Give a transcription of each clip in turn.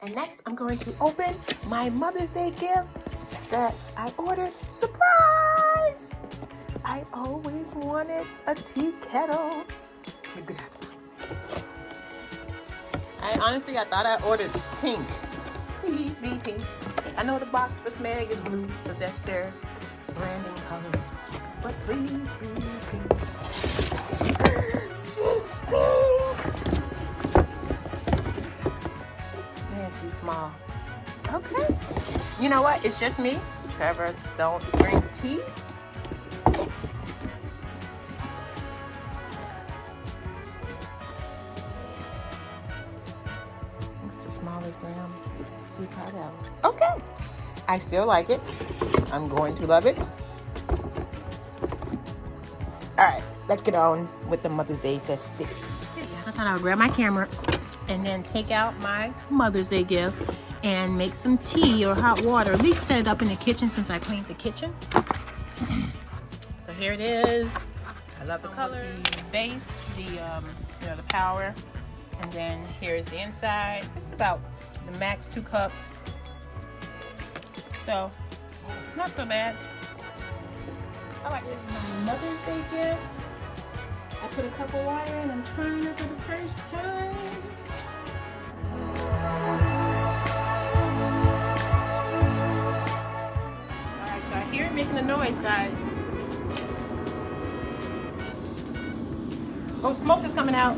And next, I'm going to open my Mother's Day gift that I ordered. Surprise! I always wanted a tea kettle. Let me get out the box. I thought I ordered pink. Please be pink. I know the box for Smeg is blue because that's their branding color. But please be pink. She's pink. Man, she's small. Okay. You know what? It's just me. Trevor don't drink tea. It's the smallest damn teapot ever. Okay. I still like it. I'm going to love it. All right, let's get on with the Mother's Day festivities. I thought I would grab my camera and then take out my Mother's Day gift and make some tea or hot water. At least set it up in the kitchen since I cleaned the kitchen. So here it is. I love the color, the base, the power, and then here's the inside. It's about the max 2 cups. So not so bad. I like this. My Mother's Day gift. I put a cup of water in. I'm trying it for the first time. Alright, so I hear it making a noise, guys. Oh, smoke is coming out.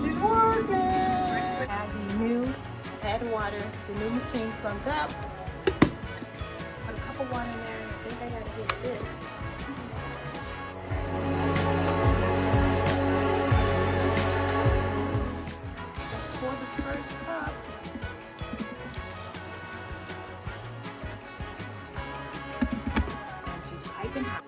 She's working. I have the new add water, the new machine plugged up. Put a cup of water in there, and I think I gotta hit this. Let's pour the first cup. And she's piping hot.